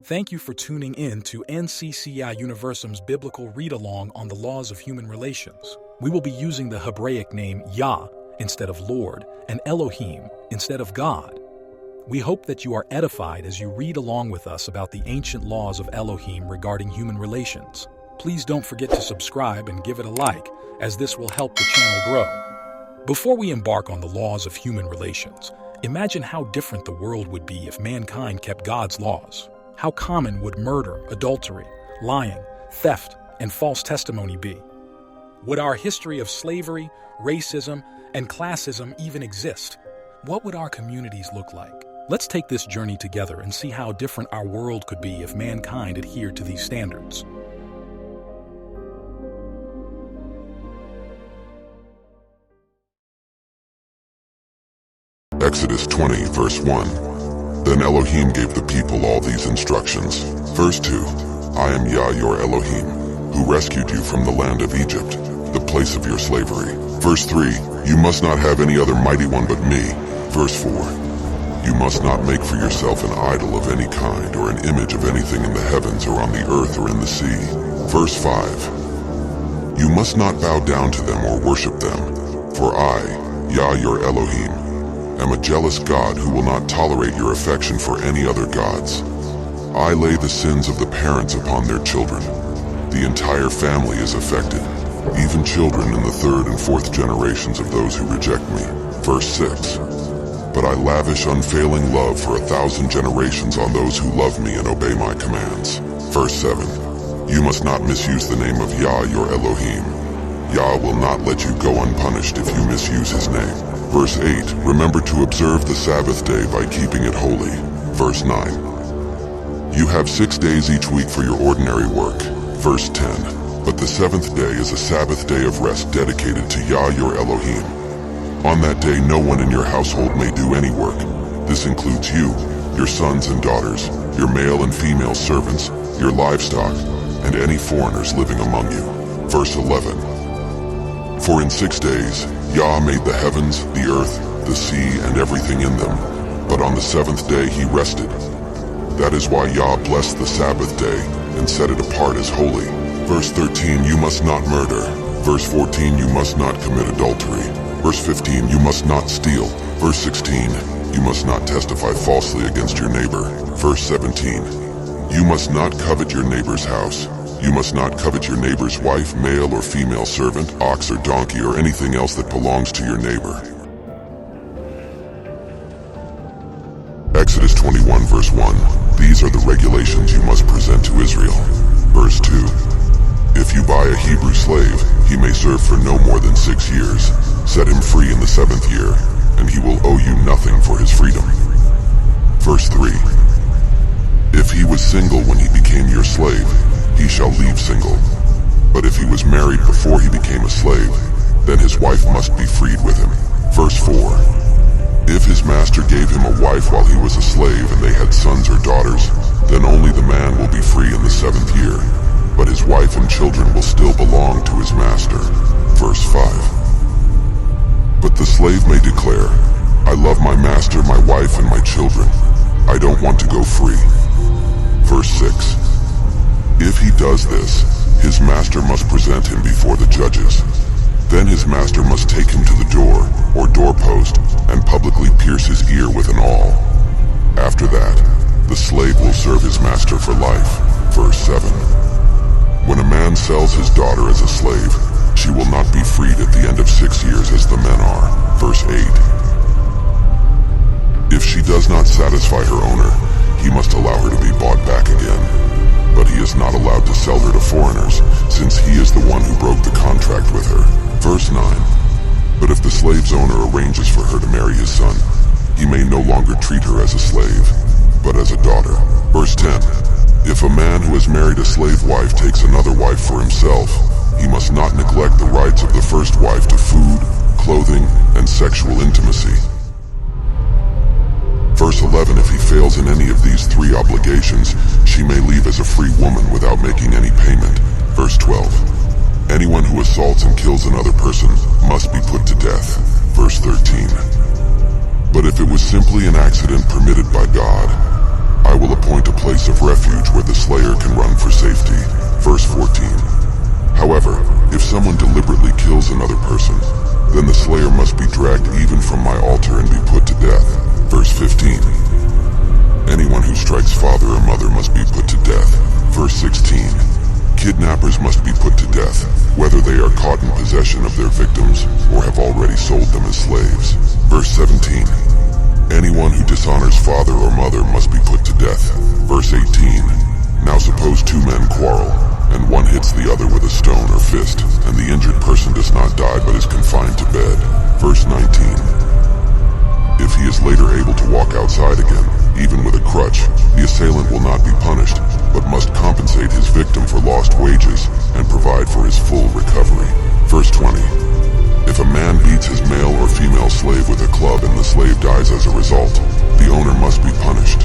Thank you for tuning in to NCCI Universum's Biblical Read-Along on the Laws of Human Relations. We will be using the Hebraic name Yah instead of Lord and Elohim instead of God. We hope that you are edified as you read along with us about the ancient laws of Elohim regarding human relations. Please don't forget to subscribe and give it a like, as this will help the channel grow. Before we embark on the laws of human relations, imagine how different the world would be if mankind kept God's laws. How common would murder, adultery, lying, theft, and false testimony be? Would our history of slavery, racism, and classism even exist? What would our communities look like? Let's take this journey together and see how different our world could be if mankind adhered to these standards. Exodus 20, verse 1. Then Elohim gave the people all these instructions. Verse 2. I am Yah your Elohim, who rescued you from the land of Egypt, the place of your slavery. Verse 3. You must not have any other mighty one but me. Verse 4. You must not make for yourself an idol of any kind or an image of anything in the heavens or on the earth or in the sea. Verse 5. You must not bow down to them or worship them, for I, Yah your Elohim, am a jealous God who will not tolerate your affection for any other gods. I lay the sins of the parents upon their children. The entire family is affected, even children in the third and fourth generations of those who reject me. Verse 6. But I lavish unfailing love for 1,000 generations on those who love me and obey my commands. Verse 7. You must not misuse the name of Yah your Elohim. Yah will not let you go unpunished if you misuse his name. Verse 8. Remember to observe the Sabbath day by keeping it holy. Verse 9. You have 6 days each week for your ordinary work. Verse 10. But the seventh day is a Sabbath day of rest dedicated to Yah your Elohim. On that day no one in your household may do any work. This includes you, your sons and daughters, your male and female servants, your livestock, and any foreigners living among you. Verse 11. For in 6 days Yah made the heavens, the earth, the sea, and everything in them, but on the seventh day he rested. That is why Yah blessed the Sabbath day and set it apart as holy. Verse 13, you must not murder. Verse 14, you must not commit adultery. Verse 15, you must not steal. Verse 16, you must not testify falsely against your neighbor. Verse 17, you must not covet your neighbor's house. You must not covet your neighbor's wife, male or female servant, ox or donkey, or anything else that belongs to your neighbor. Exodus 21, verse 1. These are the regulations you must present to Israel. Verse 2. If you buy a Hebrew slave, he may serve for no more than 6 years. Set him free in the 7th year, and he will owe you nothing for his freedom. Verse 3. If he was single when he became your slave, he shall leave single. But if he was married before he became a slave, then his wife must be freed with him. Verse 4. If his master gave him a wife while he was a slave and they had sons or daughters, then only the man will be free in the 7th year, but his wife and children will still belong to his master. Verse 5. But the slave may declare, I love my master, my wife, and my children. I don't want to go free. Verse 6. If he does this, his master must present him before the judges. Then his master must take him to the door, or doorpost, and publicly pierce his ear with an awl. After that, the slave will serve his master for life. Verse 7. When a man sells his daughter as a slave, she will not be freed at the end of 6 years as the men are. Verse 8. If she does not satisfy her owner, he must allow her to be bought back again. But he is not allowed to sell her to foreigners, since he is the one who broke the contract with her. Verse 9. But if the slave's owner arranges for her to marry his son, he may no longer treat her as a slave, but as a daughter. Verse 10. If a man who has married a slave wife takes another wife for himself, he must not neglect the rights of the first wife to food, clothing, and sexual intimacy. Verse 11, if he fails in any of these 3 obligations, she may leave as a free woman without making any payment. Verse 12, anyone who assaults and kills another person must be put to death. Verse 13, but if it was simply an accident permitted by God, I will appoint a place of refuge where the slayer can run for safety. Verse 14. However, if someone deliberately kills another person, then the slayer must be dragged even from my altar and be put to death. Verse 15. Anyone who strikes father or mother must be put to death. Verse 16. Kidnappers must be put to death, whether they are caught in possession of their victims or have already sold them as slaves. Verse 17. Anyone who dishonors father or mother must be put to death. Verse 18. Now suppose two men quarrel, and one hits the other with a stone or fist, and the injured person does not die but is confined to bed. Verse 19. If he is later able to walk outside again, even with a crutch, the assailant will not be punished, but must compensate his victim for lost wages and provide for his full recovery. Verse 20. If a man beats his male or female slave with a club and the slave dies as a result, the owner must be punished.